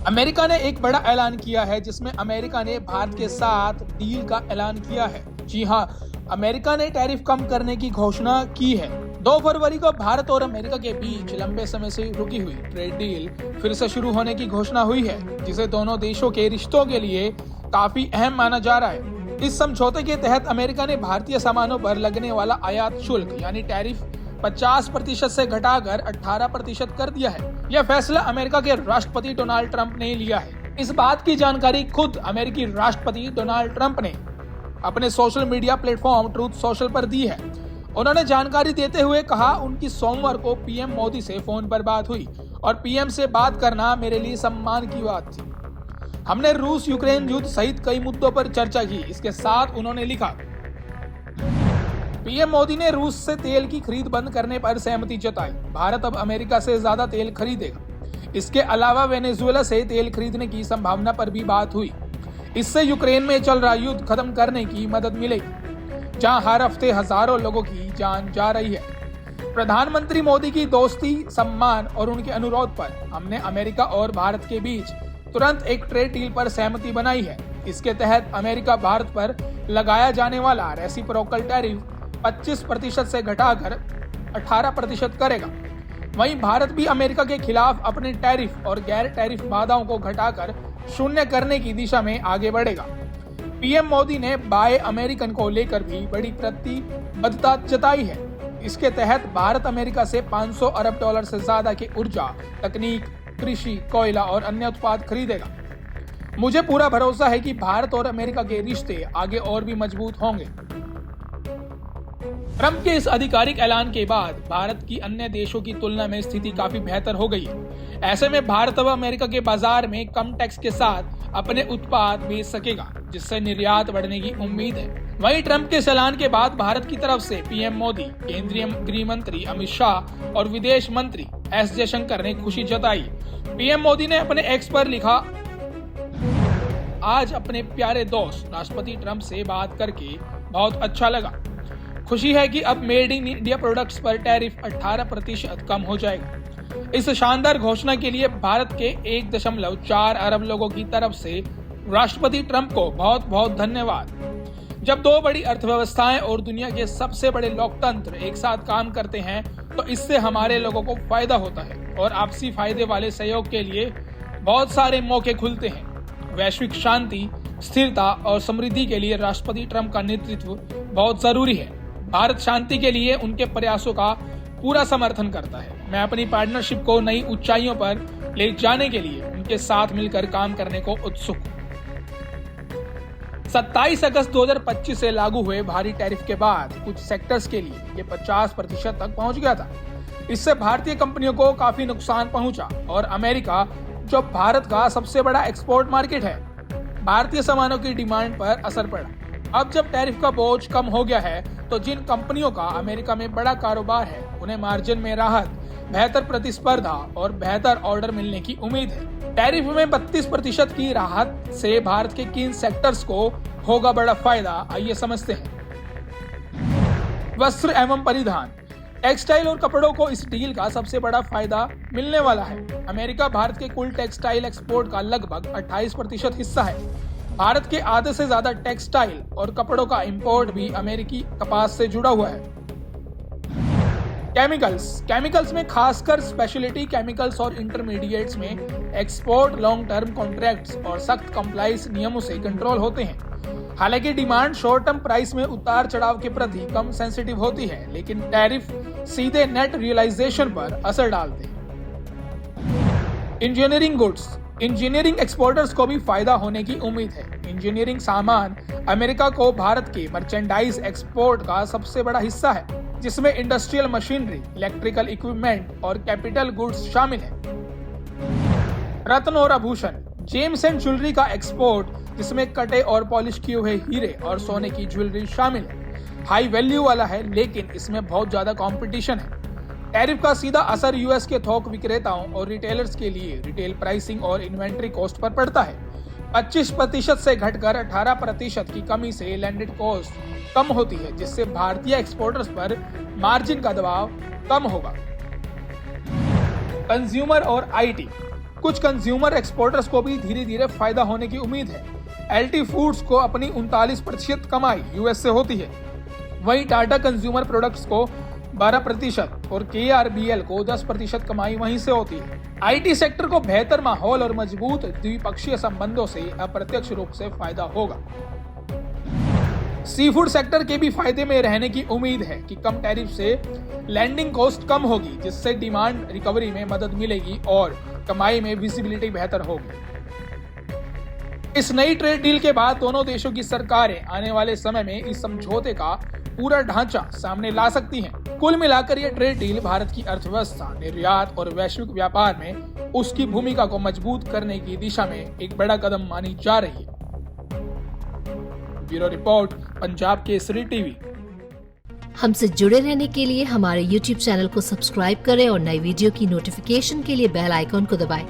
America ने एक बड़ा ऐलान किया है, जिसमें अमेरिका ने भारत के साथ डील का ऐलान किया है। जी हां, अमेरिका ने टैरिफ कम करने की घोषणा की है। 2 फरवरी को भारत और अमेरिका के बीच लंबे समय से रुकी हुई ट्रेड डील फिर से शुरू होने की घोषणा हुई है, जिसे दोनों देशों के रिश्तों के लिए काफी अहम माना जा रहा है। इस समझौते के तहत अमेरिका ने भारतीय सामानों पर लगने वाला आयात शुल्क यानी टैरिफ 50% से घटाकर 18% कर दिया है। यह फैसला अमेरिका के राष्ट्रपति डोनाल्ड ट्रंप ने लिया है। इस बात की जानकारी खुद अमेरिकी राष्ट्रपति डोनाल्ड ट्रंप ने अपने social media platform truth social पर दी है। उन्होंने जानकारी देते हुए कहा, उनकी सोमवार को पीएम मोदी से फोन पर बात हुई और पीएम से बात करना मेरे लिए सम्मान की बात थी। हमने रूस यूक्रेन युद्ध सहित कई मुद्दों पर चर्चा की। इसके साथ उन्होंने लिखा, पीएम मोदी ने रूस से तेल की खरीद बंद करने पर सहमति जताई। भारत अब अमेरिका से ज्यादा तेल खरीदेगा। इसके अलावा वेनेजुएला से तेल खरीदने की संभावना पर भी बात हुई। इससे यूक्रेन में चल रहा युद्ध खत्म करने की मदद मिलेगी, जहां हर हफ्ते हजारों लोगों की जान जा रही है। प्रधानमंत्री मोदी की दोस्ती, सम्मान और उनके अनुरोध पर हमने अमेरिका और भारत के बीच तुरंत एक ट्रेड डील पर सहमति बनाई है। इसके तहत अमेरिका भारत पर लगाया जाने वाला रेसिप्रोकल टैरिफ 25% से घटाकर 18% करेगा। वहीं भारत भी अमेरिका के खिलाफ अपने टैरिफ और गैर टैरिफ बाधाओं को घटाकर शून्य करने की दिशा में आगे बढ़ेगा। पीएम मोदी ने बाय अमेरिकन को लेकर भी बड़ी प्रतिबद्धता जताई है। इसके तहत भारत अमेरिका से 500 अरब डॉलर से ज्यादा की ऊर्जा, तकनीक, कृषि, कोयला और अन्य उत्पाद खरीदेगा। मुझे पूरा भरोसा है कि भारत और अमेरिका के रिश्ते आगे और भी मजबूत होंगे। ट्रंप के इस आधिकारिक ऐलान के बाद भारत की अन्य देशों की तुलना में स्थिति काफी बेहतर हो गई है। ऐसे में भारत अब अमेरिका के बाजार में कम टैक्स के साथ अपने उत्पाद बेच सकेगा, जिससे निर्यात बढ़ने की उम्मीद है। वहीं ट्रंप के इस ऐलान के बाद भारत की तरफ से पीएम मोदी, केंद्रीय गृह मंत्री अमित शाह और विदेश मंत्री एस जयशंकर ने खुशी जताई। पीएम मोदी ने अपने एक्स पर लिखा, आज अपने प्यारे दोस्त राष्ट्रपति ट्रंप से बात करके बहुत अच्छा लगा। खुशी है कि अब मेड इन इंडिया प्रोडक्ट्स पर टैरिफ 18% कम हो जाएगा। इस शानदार घोषणा के लिए भारत के 1.4 अरब लोगों की तरफ से राष्ट्रपति ट्रंप को बहुत बहुत धन्यवाद। जब 2 बड़ी अर्थव्यवस्थाएं और दुनिया के सबसे बड़े लोकतंत्र एक साथ काम करते हैं, तो इससे हमारे लोगों को फायदा होता है और आपसी फायदे वाले सहयोग के लिए बहुत सारे मौके खुलते हैं। वैश्विक शांति, स्थिरता और समृद्धि के लिए राष्ट्रपति ट्रंप का नेतृत्व बहुत जरूरी है। भारत शांति के लिए उनके प्रयासों का पूरा समर्थन करता है। मैं अपनी पार्टनरशिप को नई ऊंचाइयों पर ले जाने के लिए उनके साथ मिलकर काम करने को उत्सुक हूं। 27 अगस्त 2025 से लागू हुए भारी टैरिफ के बाद कुछ सेक्टर्स के लिए ये 50% तक पहुंच गया था। इससे भारतीय कंपनियों को काफी नुकसान पहुंचा और अमेरिका, जो भारत का सबसे बड़ा एक्सपोर्ट मार्केट है, भारतीय सामानों की डिमांड पर असर पड़ा। अब जब टैरिफ का बोझ कम हो गया है, तो जिन कंपनियों का अमेरिका में बड़ा कारोबार है, उन्हें मार्जिन में राहत, बेहतर प्रतिस्पर्धा और बेहतर ऑर्डर मिलने की उम्मीद है। टैरिफ में 32% की राहत से भारत के किन सेक्टर्स को होगा बड़ा फायदा, आइए समझते हैं। वस्त्र एवं परिधान, टेक्सटाइल और कपड़ों को इस डील का सबसे बड़ा फायदा मिलने वाला है। अमेरिका भारत के कुल टेक्सटाइल एक्सपोर्ट का लगभग 28% हिस्सा है। भारत के आधे से ज्यादा टेक्सटाइल और कपड़ों का इंपोर्ट भी अमेरिकी कपास से जुड़ा हुआ है। केमिकल्स में खासकर स्पेशलिटी केमिकल्स और इंटरमीडिएट्स में एक्सपोर्ट लॉन्ग टर्म कॉन्ट्रैक्ट्स और सख्त कंप्लाइंस नियमों से कंट्रोल होते हैं। हालांकि डिमांड शॉर्ट टर्म प्राइस में उतार चढ़ाव के प्रति कम सेंसिटिव होती है, लेकिन टैरिफ सीधे नेट रियलाइजेशन पर असर डालते हैं। इंजीनियरिंग एक्सपोर्टर्स को भी फायदा होने की उम्मीद है। इंजीनियरिंग सामान अमेरिका को भारत के मर्चेंडाइज एक्सपोर्ट का सबसे बड़ा हिस्सा है, जिसमें इंडस्ट्रियल मशीनरी, इलेक्ट्रिकल इक्विपमेंट और कैपिटल गुड्स शामिल है। रत्न और आभूषण, जेम्स एंड ज्वेलरी का एक्सपोर्ट, जिसमें कटे और पॉलिश किए हुए हीरे और सोने की ज्वेलरी शामिल है, हाई वैल्यू वाला है, लेकिन इसमें बहुत ज्यादा कंपटीशन है। टैरिफ का सीधा असर यूएस के थोक विक्रेताओं और रिटेलर्स के लिए रिटेल प्राइसिंग और इन्वेंट्री कॉस्ट पर पड़ता है। 25% से घटकर 18% की कमी से लैंडेड कॉस्ट कम होती है, जिससे भारतीय एक्सपोर्टर्स पर मार्जिन का दबाव कम होगा। कंज्यूमर और आईटी। कुछ कंज्यूमर एक्सपोर्टर्स को भी धीरे धीरे फायदा होने की उम्मीद है। एलटी फूड्स को अपनी 39% कमाई यूएस से होती है, वहीं टाटा कंज्यूमर प्रोडक्ट्स को 12% और केआरबीएल को 10% कमाई वहीं से होती है। आईटी सेक्टर को बेहतर माहौल और मजबूत द्विपक्षीय संबंधों से अप्रत्यक्ष रूप से फायदा होगा। सी फूड सेक्टर के भी फायदे में रहने की उम्मीद है कि कम टैरिफ से लैंडिंग कॉस्ट कम होगी, जिससे डिमांड रिकवरी में मदद मिलेगी और कमाई में विजिबिलिटी बेहतर होगी। इस नई ट्रेड डील के बाद दोनों देशों की सरकारें आने वाले समय में इस समझौते का पूरा ढांचा सामने ला सकती हैं। कुल मिलाकर ये ट्रेड डील भारत की अर्थव्यवस्था, निर्यात और वैश्विक व्यापार में उसकी भूमिका को मजबूत करने की दिशा में एक बड़ा कदम मानी जा रही है। Bureau report, Punjab Kesari TV. हमसे जुड़े रहने के लिए हमारे YouTube चैनल को सब्सक्राइब करें और नई वीडियो की नोटिफिकेशन के लिए बेल आइकॉन को दबाएं।